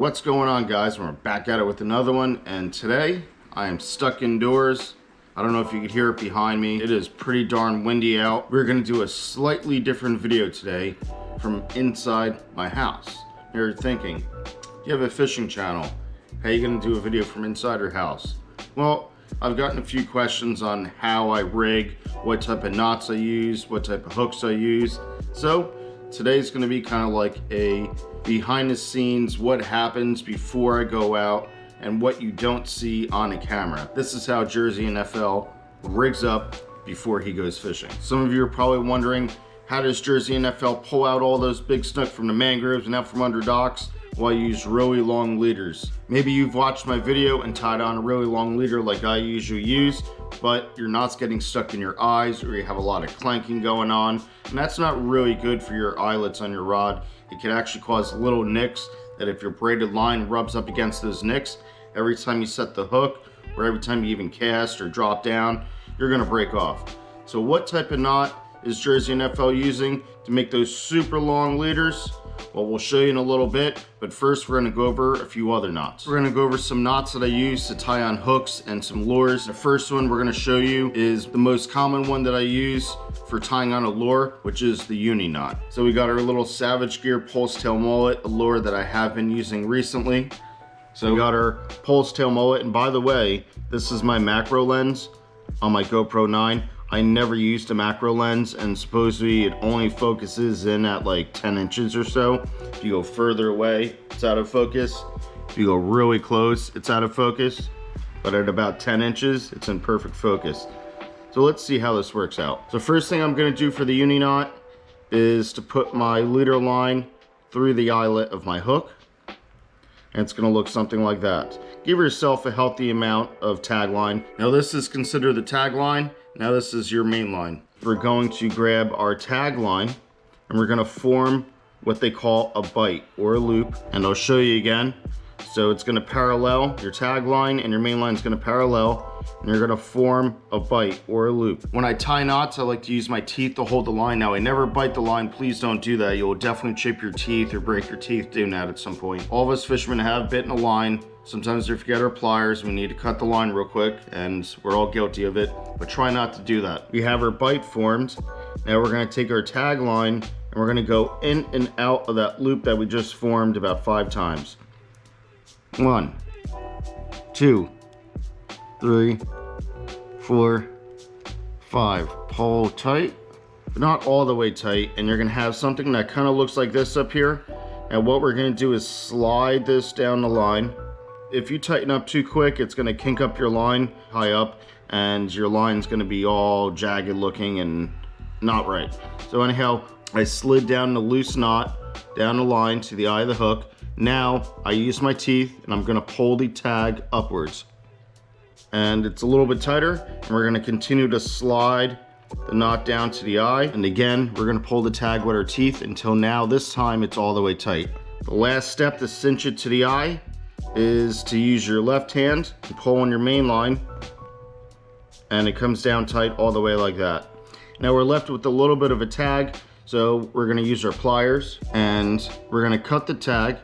What's going on, guys? We're back at it with another one, and today I am stuck indoors. I don't know if you could hear it behind me. It is pretty darn windy out. We're gonna do a slightly different video today from inside my house. You're thinking, you have a fishing channel. How are you gonna do a video from inside your house? Well, I've gotten a few questions on how I rig, what type of knots I use, what type of hooks I use. So today's gonna be kind of like a behind the scenes, what happens before I go out and what you don't see on a camera. This is how Jersey NFL rigs up before he goes fishing. Some of you are probably wondering, how does Jersey NFL pull out all those big snook from the mangroves and out from under docks while I use really long leaders? Maybe you've watched my video and tied on a really long leader like I usually use, but your knot's getting stuck in your eyes or you have a lot of clanking going on, and that's not really good for your eyelets on your rod. It can actually cause little nicks that if your braided line rubs up against those nicks, every time you set the hook or every time you even cast or drop down, you're gonna break off. So what type of knot is Jersey NFL using to make those super long leaders? Well, we'll show you in a little bit, but first we're gonna go over a few other knots. We're gonna go over some knots that I use to tie on hooks and some lures. The first one we're gonna show you is the most common one that I use for tying on a lure, which is the Uni Knot. So we got our little Savage Gear pulse tail mullet, a lure that I have been using recently. So we got our pulse tail mullet, and by the way, this is my macro lens on my GoPro 9. I never used a macro lens, and supposedly it only focuses in at like 10 inches or so. If you go further away, it's out of focus. If you go really close, it's out of focus. But at about 10 inches, it's in perfect focus. So let's see how this works out. So first thing I'm gonna do for the Uni Knot is to put my leader line through the eyelet of my hook. And it's gonna look something like that. Give yourself a healthy amount of tag line. Now this is considered the tag line. Now this is your main line. We're going to grab our tag line and we're gonna form what they call a bite or a loop. And I'll show you again. So it's gonna parallel, your tag line and your main line is gonna parallel, and you're gonna form a bite or a loop. When I tie knots, I like to use my teeth to hold the line. Now I never bite the line, please don't do that. You'll definitely chip your teeth or break your teeth doing that at some point. All of us fishermen have bitten a line. Sometimes we forget our pliers, we need to cut the line real quick, and we're all guilty of it, but try not to do that. We have our bite formed. Now we're gonna take our tag line and we're gonna go in and out of that loop that we just formed about 5 times. 1, 2, 3, 4, 5. Pull tight, but not all the way tight, and you're gonna have something that kind of looks like this up here. And what we're gonna do is slide this down the line. If you tighten up too quick, it's gonna kink up your line high up, and your line's gonna be all jagged looking and not right. So anyhow, I slid down the loose knot down the line to the eye of the hook. Now I use my teeth and I'm gonna pull the tag upwards. And it's a little bit tighter, and we're gonna continue to slide the knot down to the eye. And again, we're gonna pull the tag with our teeth until now, this time it's all the way tight. The last step to cinch it to the eye is to use your left hand and pull on your main line, and it comes down tight all the way like that. Now we're left with a little bit of a tag, so we're gonna use our pliers and we're gonna cut the tag,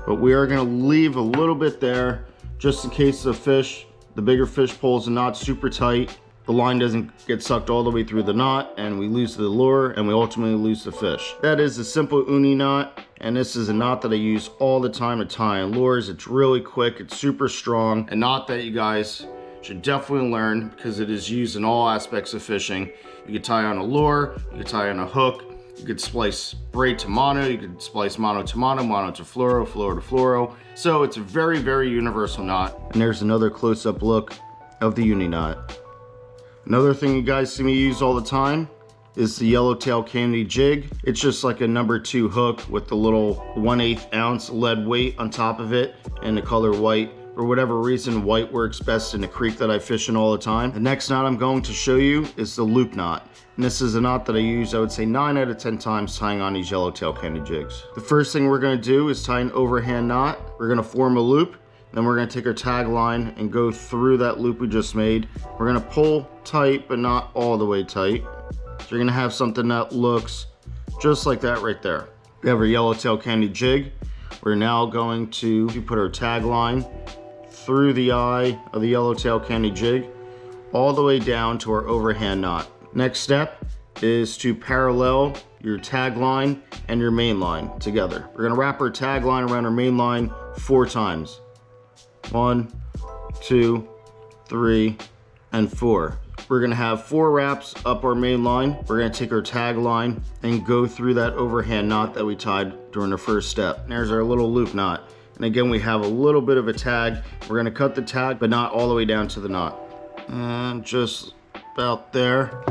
but we are gonna leave a little bit there just in case the bigger fish pulls the knot super tight, the line doesn't get sucked all the way through the knot and we lose the lure and we ultimately lose the fish. That is a simple Uni knot, and this is a knot that I use all the time to tie on lures. It's really quick, it's super strong, a knot that you guys should definitely learn because it is used in all aspects of fishing. You could tie on a lure, you could tie on a hook, you could splice braid to mono, you could splice mono to mono, mono to fluoro, fluoro to fluoro. So it's a very, very universal knot. And there's another close-up look of the Uni knot. Another thing you guys see me use all the time is the yellowtail candy jig. It's just like a number 2 hook with the little 1/8 ounce lead weight on top of it and the color white. For whatever reason, white works best in the creek that I fish in all the time. The next knot I'm going to show you is the loop knot. And this is a knot that I use, I would say 9 out of 10 times tying on these yellowtail candy jigs. The first thing we're gonna do is tie an overhand knot. We're gonna form a loop, then we're gonna take our tag line and go through that loop we just made. We're gonna pull tight, but not all the way tight. So you're gonna have something that looks just like that right there. We have our yellowtail candy jig. We're now going to put our tag line through the eye of the yellowtail candy jig all the way down to our overhand knot. Next step is to parallel your tag line and your main line together. We're gonna wrap our tag line around our main line 4 times. 1, 2, 3, and 4. We're gonna have 4 wraps up our main line. We're gonna take our tag line and go through that overhand knot that we tied during the first step. And there's our little loop knot. And again, we have a little bit of a tag. We're gonna cut the tag, but not all the way down to the knot. And just about there.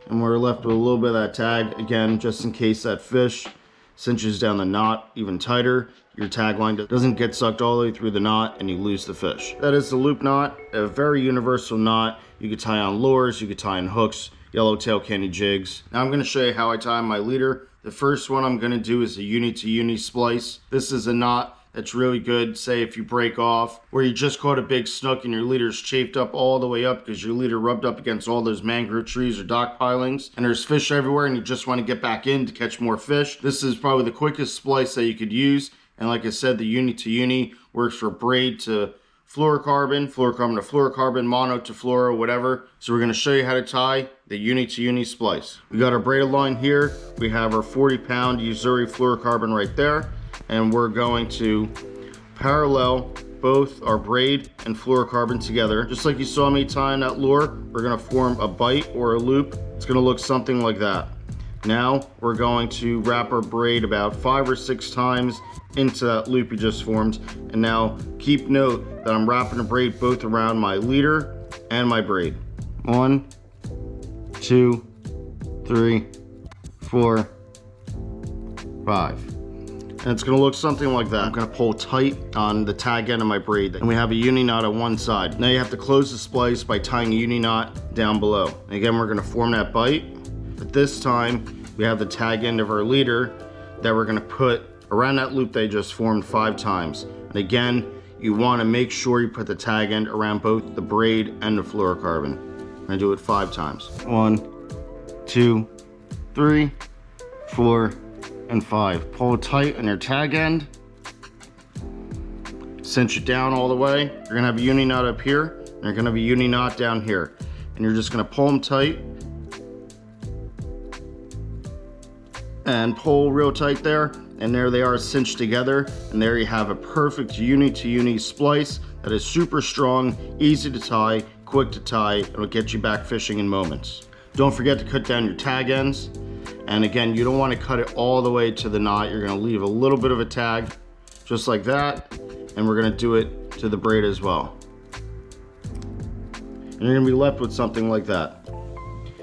And we're left with a little bit of that tag, again, just in case that fish cinches down the knot even tighter. Your tag line doesn't get sucked all the way through the knot and you lose the fish. That is the loop knot, a very universal knot. You could tie on lures, you could tie on hooks, yellowtail candy jigs. Now I'm gonna show you how I tie my leader. The first one I'm gonna do is a Uni to Uni Splice. This is a knot that's really good, say if you break off, or you just caught a big snook and your leader's chafed up all the way up because your leader rubbed up against all those mangrove trees or dock pilings, and there's fish everywhere and you just want to get back in to catch more fish. This is probably the quickest splice that you could use. And like I said, the Uni to Uni works for braid to fluorocarbon, fluorocarbon to fluorocarbon, mono to fluoro, whatever. So we're gonna show you how to tie the Uni to Uni splice. We got our braided line here. We have our 40-pound Usuri fluorocarbon right there. And we're going to parallel both our braid and fluorocarbon together. Just like you saw me tying that lure, we're gonna form a bite or a loop. It's gonna look something like that. Now we're going to wrap our braid about 5 or 6 times into that loop you just formed. And now keep note that I'm wrapping the braid both around my leader and my braid. 1, 2, 3, 4, 5. And it's gonna look something like that. I'm gonna pull tight on the tag end of my braid. And we have a uni knot on one side. Now you have to close the splice by tying a uni knot down below. And again, we're gonna form that bite. But this time, we have the tag end of our leader that we're gonna put around that loop they just formed 5 times. And again, you wanna make sure you put the tag end around both the braid and the fluorocarbon. I'm gonna do it 5 times. 1, 2, 3, 4, and 5. Pull tight on your tag end. Cinch it down all the way. You're gonna have a uni knot up here, and you're gonna have a uni knot down here. And you're just gonna pull them tight. And pull real tight there. And there they are cinched together. And there you have a perfect Uni to Uni splice that is super strong, easy to tie, quick to tie. It'll get you back fishing in moments. Don't forget to cut down your tag ends. And again, you don't want to cut it all the way to the knot. You're going to leave a little bit of a tag, just like that. And we're going to do it to the braid as well. And you're going to be left with something like that.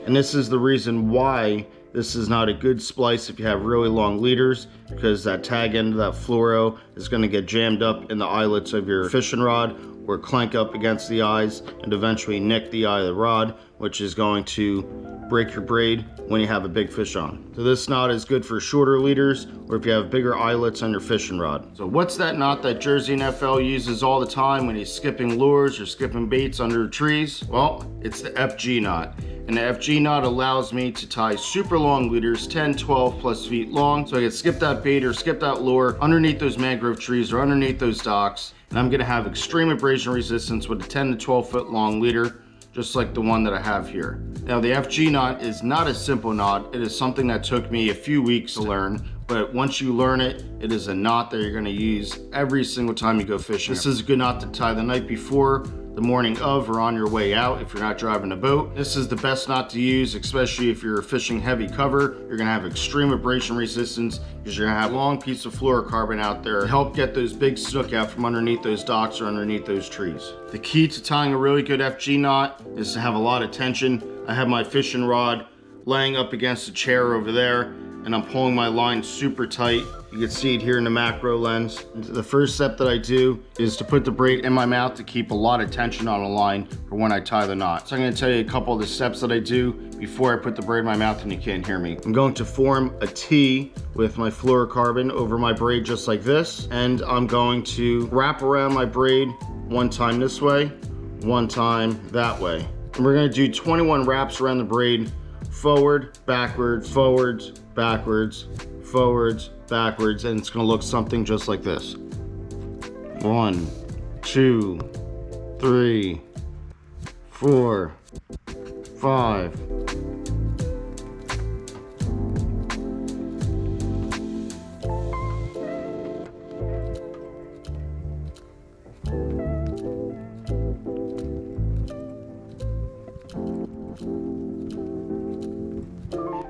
And this is the reason why this is not a good splice if you have really long leaders, because that tag end of that fluoro is going to get jammed up in the eyelets of your fishing rod or clank up against the eyes and eventually nick the eye of the rod, which is going to break your braid when you have a big fish on. So this knot is good for shorter leaders or if you have bigger eyelets on your fishing rod. So what's that knot that Jersey NFL uses all the time when he's skipping lures or skipping baits under trees? Well, it's the FG knot. And the FG knot allows me to tie super long leaders, 10, 12 plus feet long, so I can skip that bait or skip that lure underneath those mangrove trees or underneath those docks. And I'm gonna have extreme abrasion resistance with a 10 to 12 foot long leader, just like the one that I have here. Now the FG knot is not a simple knot. It is something that took me a few weeks to learn, but once you learn it, it is a knot that you're gonna use every single time you go fishing. This is a good knot to tie the night before, the morning of, or on your way out if you're not driving a boat. This is the best knot to use, especially if you're fishing heavy cover. You're gonna have extreme abrasion resistance because you're gonna have a long piece of fluorocarbon out there to help get those big snook out from underneath those docks or underneath those trees. The key to tying a really good FG knot is to have a lot of tension. I have my fishing rod laying up against the chair over there, and I'm pulling my line super tight. You can see it here in the macro lens. The first step that I do is to put the braid in my mouth to keep a lot of tension on a line for when I tie the knot. So I'm gonna tell you a couple of the steps that I do before I put the braid in my mouth and you can't hear me. I'm going to form a T with my fluorocarbon over my braid just like this. And I'm going to wrap around my braid one time this way, one time that way. And we're gonna do 21 wraps around the braid, forward, backwards, forwards, backwards, forwards, backwards, and it's gonna look something just like this. 1, 2, 3, 4, 5.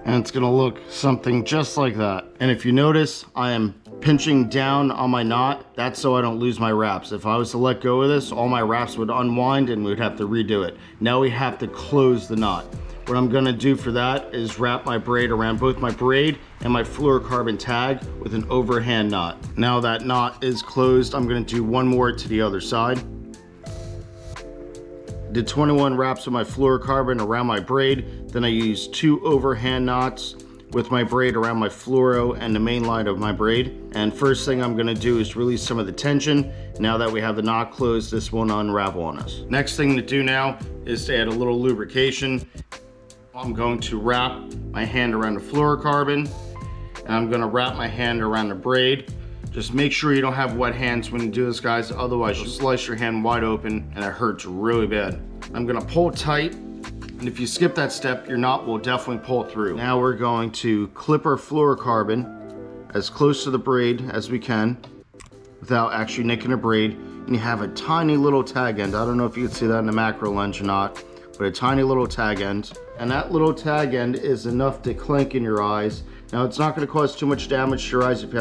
And it's gonna look something just like that. And if you notice, I am pinching down on my knot. That's so I don't lose my wraps. If I was to let go of this, all my wraps would unwind and we'd have to redo it. Now we have to close the knot. What I'm gonna do for that is wrap my braid around both my braid and my fluorocarbon tag with an overhand knot. Now that knot is closed, I'm gonna do one more to the other side. Did 21 wraps of my fluorocarbon around my braid. Then I used 2 overhand knots with my braid around my fluoro and the main line of my braid. And first thing I'm gonna do is release some of the tension. Now that we have the knot closed, this won't unravel on us. Next thing to do now is to add a little lubrication. I'm going to wrap my hand around the fluorocarbon, and I'm gonna wrap my hand around the braid. Just make sure you don't have wet hands when you do this, guys, otherwise you'll slice your hand wide open and it hurts really bad. I'm gonna pull tight, and if you skip that step, your knot will definitely pull through. Now we're going to clip our fluorocarbon as close to the braid as we can without actually nicking the braid. And you have a tiny little tag end. I don't know if you can see that in the macro lens or not, but a tiny little tag end. And that little tag end is enough to clink in your eyes. Now it's not going to cause too much damage to your eyes if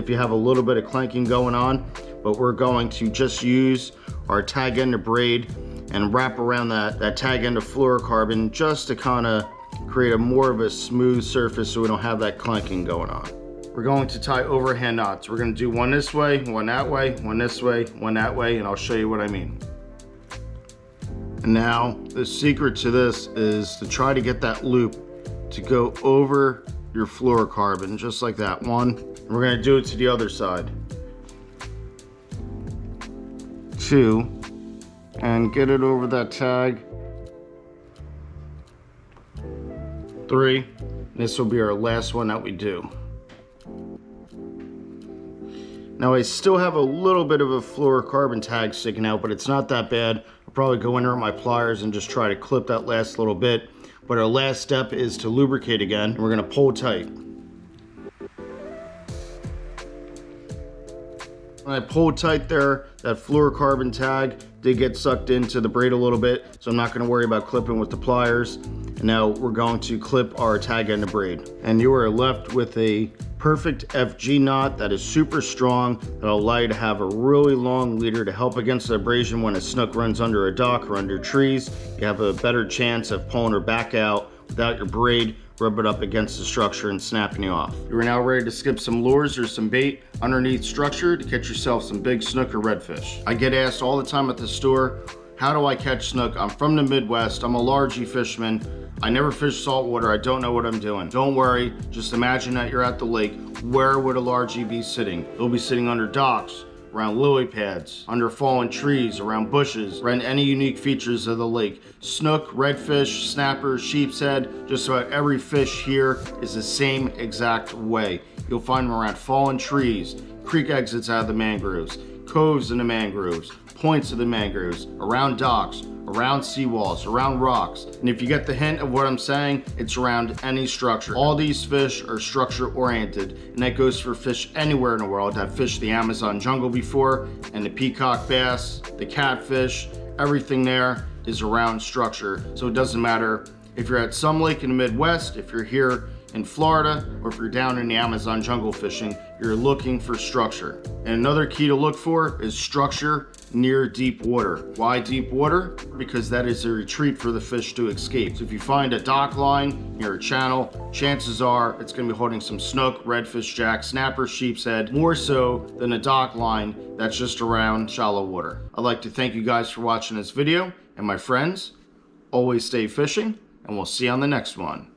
you have a little bit of clanking going on, but we're going to just use our tag end of braid and wrap around that tag end of fluorocarbon just to kind of create more of a smooth surface so we don't have that clanking going on. We're going to tie overhand knots. We're going to do one this way, one that way, one this way, one that way, and I'll show you what I mean. And now the secret to this is to try to get that loop to go over your fluorocarbon, just like that one. And we're gonna do it to the other side. 2, and get it over that tag. 3, this will be our last one that we do. Now I still have a little bit of a fluorocarbon tag sticking out, but it's not that bad. I'll probably go in there with my pliers and just try to clip that last little bit. But our last step is to lubricate again, and we're gonna pull tight. When I pulled tight there, that fluorocarbon tag did get sucked into the braid a little bit, so I'm not gonna worry about clipping with the pliers. And now we're going to clip our tag end of braid. And you are left with a perfect FG knot that is super strong, that'll allow you to have a really long leader to help against the abrasion when a snook runs under a dock or under trees. You have a better chance of pulling her back out without your braid rubbing up against the structure and snapping you off. You are now ready to skip some lures or some bait underneath structure to catch yourself some big snook or redfish. I get asked all the time at the store, how do I catch snook? I'm from the Midwest, I'm a largie fisherman. I never fish saltwater, I don't know what I'm doing. Don't worry, just imagine that you're at the lake. Where would a largie be sitting? It'll be sitting under docks, around lily pads, under fallen trees, around bushes, around any unique features of the lake. Snook, redfish, snapper, sheep's head, just about every fish here is the same exact way. You'll find them around fallen trees, creek exits out of the mangroves, coves in the mangroves, points of the mangroves, around docks, around seawalls, around rocks. And if you get the hint of what I'm saying, it's around any structure. All these fish are structure oriented, and that goes for fish anywhere in the world. I've fished the Amazon jungle before, and the peacock bass, the catfish, everything there is around structure. So it doesn't matter if you're at some lake in the Midwest, if you're here in Florida, or if you're down in the Amazon jungle fishing, you're looking for structure. And another key to look for is structure near deep water. Why deep water? Because that is a retreat for the fish to escape. So if you find a dock line near a channel, chances are it's gonna be holding some snook, redfish, jack, snapper, sheep's head, more so than a dock line that's just around shallow water. I'd like to thank you guys for watching this video, and my friends, always stay fishing, and we'll see you on the next one.